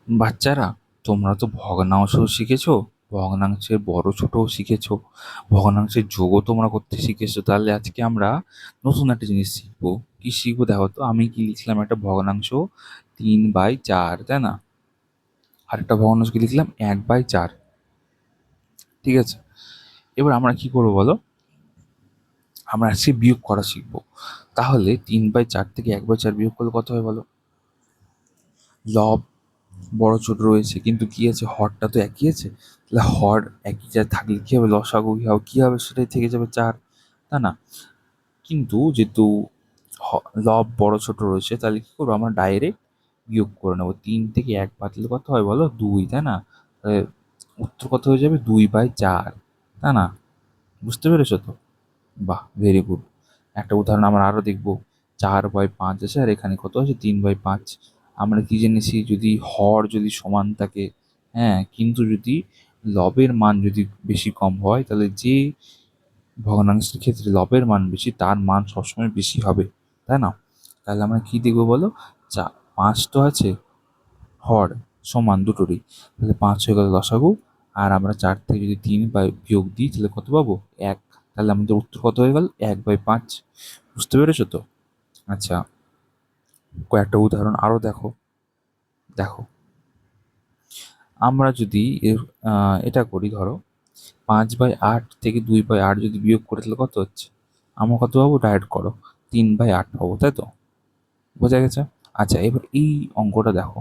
বাচ্চারা, তোমরা তো ভগ্নাংশ শিখেছো, ভগ্নাংশের বড় ছোটও শিখেছো, ভগ্নাংশের যোগও তোমরা করতে শিখেছো। তাহলে আজকে আমরা নতুন একটা জিনিস শিখবো। কি শিখবো দেখো তো, আমি কি লিখলাম? একটা ভগ্নাংশ 3/4, তাই না? আরেকটা ভগ্নাংশ কি লিখলাম? 1/4। ঠিক আছে, এবার আমরা কি করবো বলো? আমরা আজকে বিয়োগ করা শিখবো। তাহলে 3/4 থেকে 1/4 বিয়োগ করলে কত হয় বলো? লব বড় ছোট রয়েছে, কিন্তু কি আছে, হরটা তো একই আছে। তাহলে হর একই যা থাকলে কি হবে? লসাগু কি হবে? সেটাই থেকে যাবে 4, তাই না? কিন্তু যেহেতু লব বড় ছোট রয়েছে, তাহলে কি করবো? আমরা ডাইরেক্ট বিয়োগ করে নেবো। 3 থেকে 1 বাদ দিলে কত হয় বলো? 2, তাই না? তাহলে উত্তর কত হয়ে যাবে? 2/4, তাই না? বুঝতে পেরেছো তো? বাহ, ভেরি গুড। একটা উদাহরণ আমরা আরো দেখবো। 4/5 আছে, আর এখানে কত আছে? 3/5। আমরা কি জেনেছি? যদি হর যদি সমান থাকে, হ্যাঁ, কিন্তু যদি লবের মান যদি বেশি কম হয়, তাহলে যে ভগ্নাংশের ক্ষেত্রে লবের মান বেশি, তার মান সবসময় বেশি হবে, তাই না? তাহলে আমরা কি দেখবো বলো? 5 তো আছে, হর সমান দুটোরই, তাহলে 5 হয়ে গেল লসাগু। আর আমরা 4 থেকে যদি 3 বিয়োগ দিই, তাহলে কত পাবো? 1। তাহলে আমাদের উত্তর কত হয়ে গেল? 1/5। বুঝতে পেরেছো তো? আচ্ছা, কয়েকটা উদাহরণ আরো দেখো। দেখো, আমরা যদি এটা করি, ধরো 5/8 থেকে 2/8 যদি বিয়োগ করে, তাহলে কত হচ্ছে? আমরা কত পাবো? ডাইরেক্ট করো, 3/8 পাবো, তাই তো? বোঝা গেছে? আচ্ছা, এবার এই অঙ্কটা দেখো,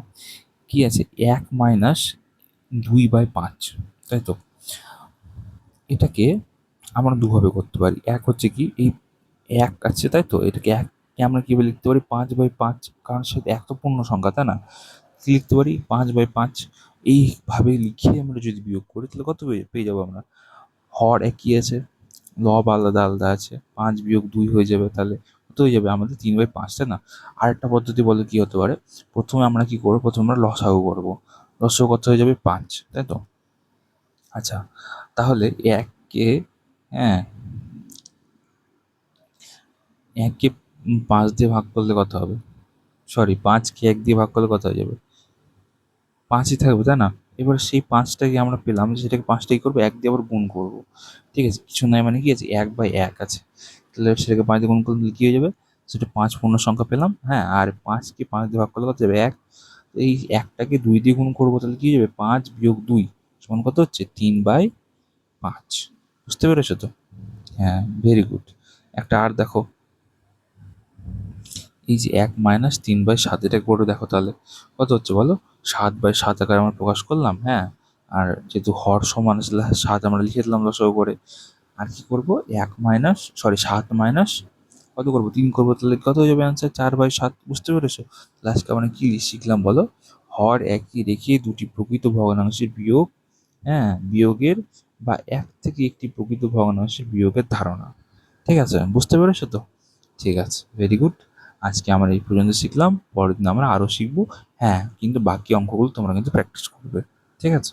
কি আছে? 1 মাইনাস 2/5, তাই তো? এটাকে আমরা দুভাবে করতে পারি। এক হচ্ছে কি, এই 1 আছে, তাই তো? এটাকে 1কে আমরা কিভাবে লিখতে পারি? 5/5, কারণ সে এক তো পূর্ণ সংখ্যা, তাই না? কি লিখতে পারি? 5/5। এইভাবে লিখে আমরা যদি বিয়োগ করি, তাহলে কত পেয়ে যাবো আমরা? হর একই আছে, লব আলাদা আলাদা আছে, 5 - 2 হয়ে যাবে। তাহলে কত হয়ে যাবে আমাদের? 3/5, তাই না? আরেকটা পদ্ধতি বলে কি হতে পারে? প্রথমে আমরা কি করবো? প্রথমে আমরা লসাগু করবো। লসাগু কত হয়ে যাবে? 5, তাই তো? আচ্ছা, তাহলে এককে, হ্যাঁ, 1কে 5 দিয়ে ভাগ করলে কত হবে? সরি, 5কে 1 দিয়ে ভাগ করলে কত হয়ে যাবে? 5ই থাকবে, তাই না? এবার সেই 5টাকে আমরা পেলাম, সেটাকে 5টাই করবো, 1 দিয়ে আবার গুণ করবো। ঠিক আছে, কিছু নাই, মানে কি আছে? 1/1 আছে। তাহলে সেটাকে 5 দিয়ে গুণ করলে কি হয়ে যাবে? সেটা 5 পূর্ণ সংখ্যা পেলাম, হ্যাঁ। আর 5কে 5 দিয়ে ভাগ করলে কত যাবে? 1। এই 1টাকে 2 দিয়ে গুণ করবো, তাহলে কি হয়ে যাবে? 5 - 2 সমান কত হচ্ছে? 3/5। বুঝতে পেরেছো তো? হ্যাঁ, ভেরি গুড। একটা আর দেখো, এই যে 1 মাইনাস 3/7, এটা করে দেখো তাহলে কত হচ্ছে বলো? 7/7 আকারে আমরা প্রকাশ করলাম, হ্যাঁ। আর যেহেতু হর সমান আসলে 7 আমরা লিখে দিলাম লসাগু করে। আর কি করবো? 7 মাইনাস কত করবো? 3 করবো, তাহলে কত হয়ে যাবে অ্যান্সার? 4/7। বুঝতে পেরেছো? লাস্টে আমরা কি শিখলাম বলো? হর একই রেখে দুটি প্রকৃত ভগ্নাংশের বিয়োগ, হ্যাঁ, বিয়োগের বা এক থেকে একটি প্রকৃত ভগ্নাংশের বিয়োগের ধারণা। ঠিক আছে, বুঝতে পেরেছো তো? ঠিক আছে, ভেরি গুড। আজকে আমরা এই পর্যন্ত শিখলাম, পরের দিন আমরা আরও শিখবো। হ্যাঁ, কিন্তু বাকি অঙ্কগুলো তোমরা কিন্তু প্র্যাকটিস করবে। ঠিক আছে?